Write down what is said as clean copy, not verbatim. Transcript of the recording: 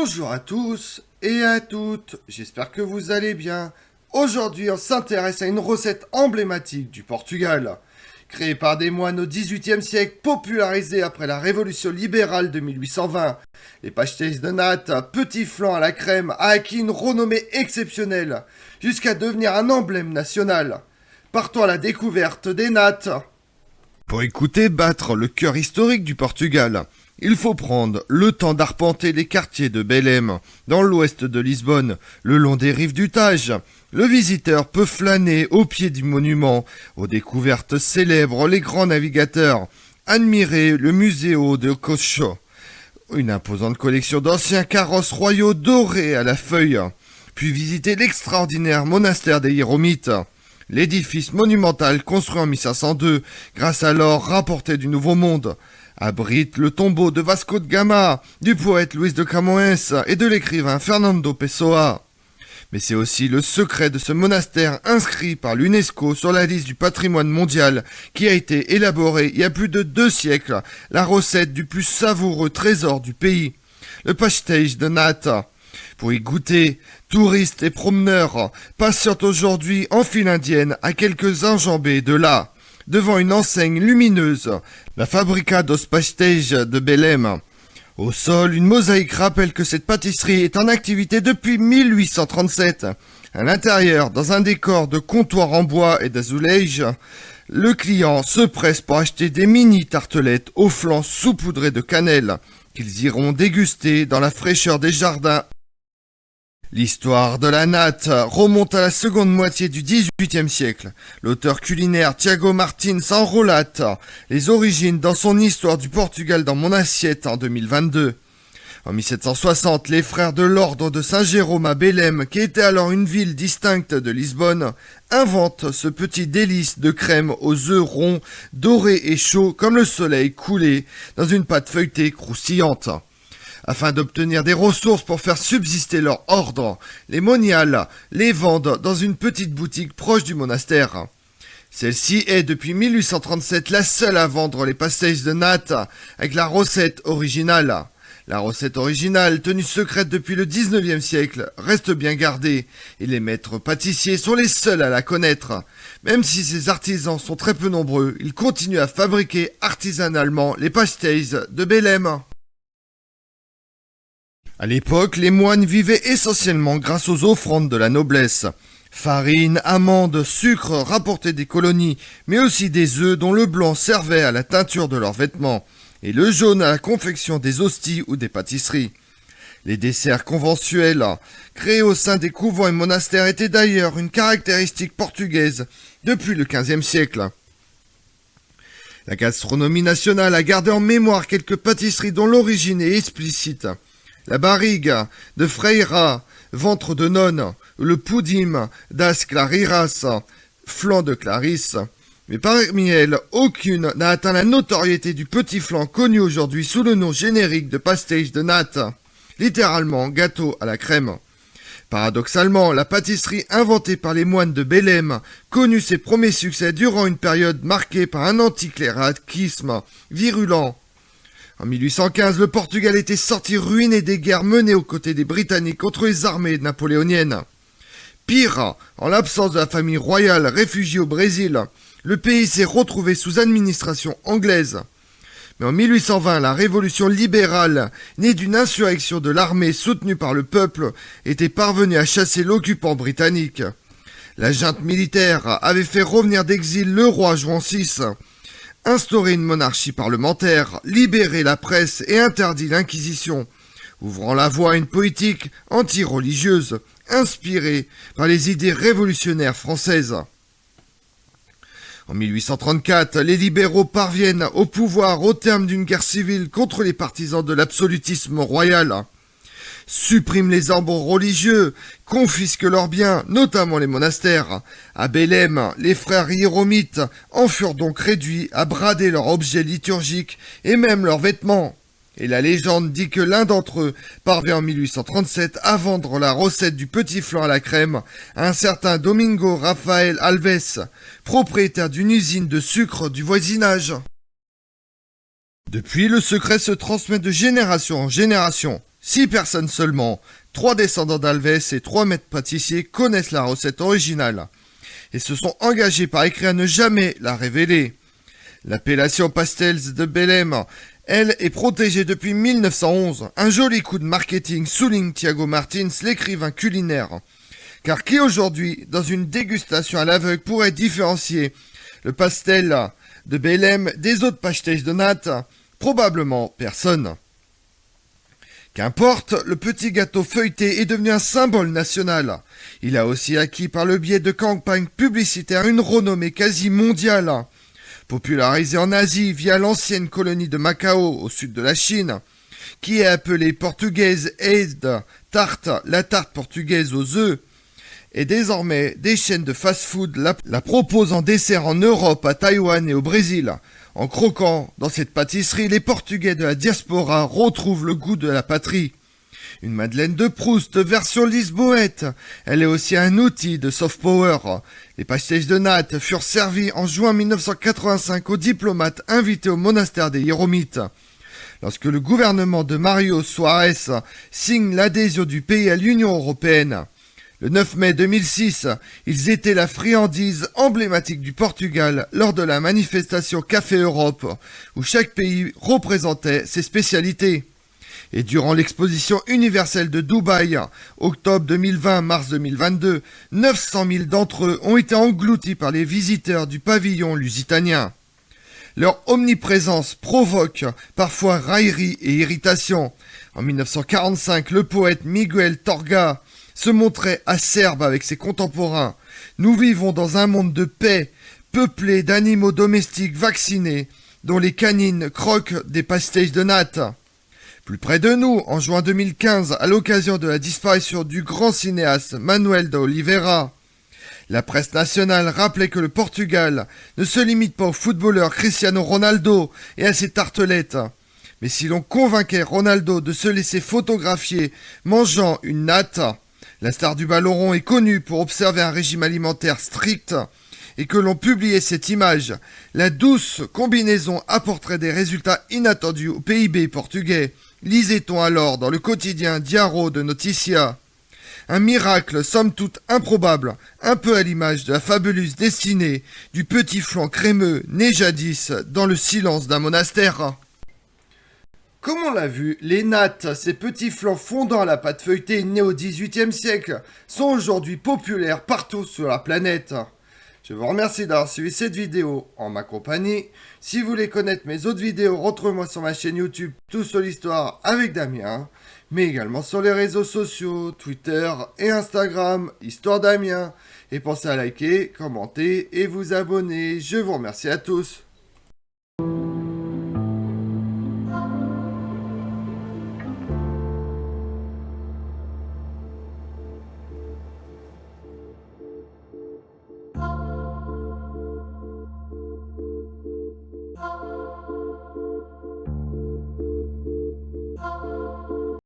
Bonjour à tous et à toutes, j'espère que vous allez bien. Aujourd'hui, on s'intéresse à une recette emblématique du Portugal. Créée par des moines au XVIIIe siècle, popularisée après la révolution libérale de 1820, les pastéis de nata, petit flan à la crème, a acquis une renommée exceptionnelle, jusqu'à devenir un emblème national. Partons à la découverte des nattes. Pour écouter battre le cœur historique du Portugal, il faut prendre le temps d'arpenter les quartiers de Belém, dans l'ouest de Lisbonne, le long des rives du Tage. Le visiteur peut flâner au pied du monument, aux découvertes célèbres les grands navigateurs, admirer le Museo de Cocho, une imposante collection d'anciens carrosses royaux dorés à la feuille, puis visiter l'extraordinaire monastère des Hiéromites. L'édifice monumental construit en 1502, grâce à l'or rapporté du Nouveau Monde, abrite le tombeau de Vasco de Gama, du poète Luis de Camões et de l'écrivain Fernando Pessoa. Mais c'est aussi le secret de ce monastère inscrit par l'UNESCO sur la liste du patrimoine mondial qui a été élaboré il y a plus de 2 siècles, la recette du plus savoureux trésor du pays, le pastéis de nata. Pour y goûter, touristes et promeneurs patientent aujourd'hui en file indienne à quelques enjambées de là, devant une enseigne lumineuse, la Fábrica dos Pastéis de Belém. Au sol, une mosaïque rappelle que cette pâtisserie est en activité depuis 1837. À l'intérieur, dans un décor de comptoirs en bois et d'azulège, le client se presse pour acheter des mini-tartelettes aux flancs saupoudrés de cannelle, qu'ils iront déguster dans la fraîcheur des jardins. L'histoire de la natte remonte à la seconde moitié du XVIIIe siècle. L'auteur culinaire Tiago Martins en relate les origines dans son Histoire du Portugal dans mon assiette en 2022. En 1760, les frères de l'ordre de Saint-Jérôme à Belém, qui était alors une ville distincte de Lisbonne, inventent ce petit délice de crème aux œufs ronds, dorés et chauds comme le soleil coulé dans une pâte feuilletée croustillante. Afin d'obtenir des ressources pour faire subsister leur ordre, les moniales les vendent dans une petite boutique proche du monastère. Celle-ci est depuis 1837 la seule à vendre les pastéis de nata avec la recette originale. La recette originale, tenue secrète depuis le 19e siècle, reste bien gardée et les maîtres pâtissiers sont les seuls à la connaître. Même si ces artisans sont très peu nombreux, ils continuent à fabriquer artisanalement les pastéis de Belém. À l'époque, les moines vivaient essentiellement grâce aux offrandes de la noblesse. Farine, amandes, sucre rapportés des colonies, mais aussi des œufs dont le blanc servait à la teinture de leurs vêtements, et le jaune à la confection des hosties ou des pâtisseries. Les desserts conventuels, créés au sein des couvents et monastères, étaient d'ailleurs une caractéristique portugaise depuis le XVe siècle. La gastronomie nationale a gardé en mémoire quelques pâtisseries dont l'origine est explicite. La barriga de Freira, ventre de nonne, le pudim das clariras, flan de Clarisse. Mais parmi elles, aucune n'a atteint la notoriété du petit flan connu aujourd'hui sous le nom générique de pastéis de nata, littéralement gâteau à la crème. Paradoxalement, la pâtisserie inventée par les moines de Belém connut ses premiers succès durant une période marquée par un anticléricalisme virulent. En 1815, le Portugal était sorti ruiné des guerres menées aux côtés des Britanniques contre les armées napoléoniennes. Pire, en l'absence de la famille royale réfugiée au Brésil, le pays s'est retrouvé sous administration anglaise. Mais en 1820, la révolution libérale, née d'une insurrection de l'armée soutenue par le peuple, était parvenue à chasser l'occupant britannique. La junte militaire avait fait revenir d'exil le roi Juan VI, instauré une monarchie parlementaire, libéré la presse et interdit l'inquisition, ouvrant la voie à une politique anti-religieuse, inspirée par les idées révolutionnaires françaises. En 1834, les libéraux parviennent au pouvoir au terme d'une guerre civile contre les partisans de l'absolutisme royal, suppriment les ordres religieux, confisquent leurs biens, notamment les monastères. À Belém, les frères hiéromites en furent donc réduits à brader leurs objets liturgiques et même leurs vêtements. Et la légende dit que l'un d'entre eux parvient en 1837 à vendre la recette du petit flan à la crème à un certain Domingo Rafael Alves, propriétaire d'une usine de sucre du voisinage. Depuis, le secret se transmet de génération en génération. 6 personnes seulement, 3 descendants d'Alves et 3 maîtres pâtissiers connaissent la recette originale et se sont engagés par écrit à ne jamais la révéler. L'appellation Pastels de Belém, elle, est protégée depuis 1911. Un joli coup de marketing souligne Thiago Martins, l'écrivain culinaire. Car qui aujourd'hui, dans une dégustation à l'aveugle, pourrait différencier le pastel de Belém des autres pastéis de natte? Probablement personne. Qu'importe, le petit gâteau feuilleté est devenu un symbole national. Il a aussi acquis par le biais de campagnes publicitaires une renommée quasi mondiale. Popularisé en Asie via l'ancienne colonie de Macao au sud de la Chine, qui est appelée portugaise aide tarte, la tarte portugaise aux œufs, et désormais des chaînes de fast-food la proposent en dessert en Europe, à Taïwan et au Brésil. En croquant dans cette pâtisserie, les Portugais de la diaspora retrouvent le goût de la patrie. Une Madeleine de Proust version lisboète. Elle est aussi un outil de soft power. Les pastéis de natte furent servis en juin 1985 aux diplomates invités au monastère des Hiéromites. Lorsque le gouvernement de Mário Soares signe l'adhésion du pays à l'Union européenne. Le 9 mai 2006, ils étaient la friandise emblématique du Portugal lors de la manifestation Café Europe, où chaque pays représentait ses spécialités. Et durant l'exposition universelle de Dubaï, octobre 2020-mars 2022, 900 000 d'entre eux ont été engloutis par les visiteurs du pavillon lusitanien. Leur omniprésence provoque parfois raillerie et irritation. En 1945, le poète Miguel Torga se montrait acerbe avec ses contemporains. Nous vivons dans un monde de paix, peuplé d'animaux domestiques vaccinés, dont les canines croquent des pastéis de natte. Plus près de nous, en juin 2015, à l'occasion de la disparition du grand cinéaste Manuel de Oliveira, la presse nationale rappelait que le Portugal ne se limite pas au footballeur Cristiano Ronaldo et à ses tartelettes. Mais si l'on convainquait Ronaldo de se laisser photographier mangeant une natte, la star du ballon rond est connue pour observer un régime alimentaire strict, et que l'on publiait cette image, la douce combinaison apporterait des résultats inattendus au PIB portugais, lisait-on alors dans le quotidien Diário de Notícias. Un miracle somme toute improbable, un peu à l'image de la fabuleuse destinée du petit flan crémeux né jadis dans le silence d'un monastère. Comme on l'a vu, les nattes, ces petits flans fondant à la pâte feuilletée nés au XVIIIe siècle, sont aujourd'hui populaires partout sur la planète. Je vous remercie d'avoir suivi cette vidéo en ma compagnie. Si vous voulez connaître mes autres vidéos, retrouvez-moi sur ma chaîne YouTube Tout sur l'Histoire avec Damien, mais également sur les réseaux sociaux, Twitter et Instagram, Histoire Damien. Et pensez à liker, commenter et vous abonner. Je vous remercie à tous.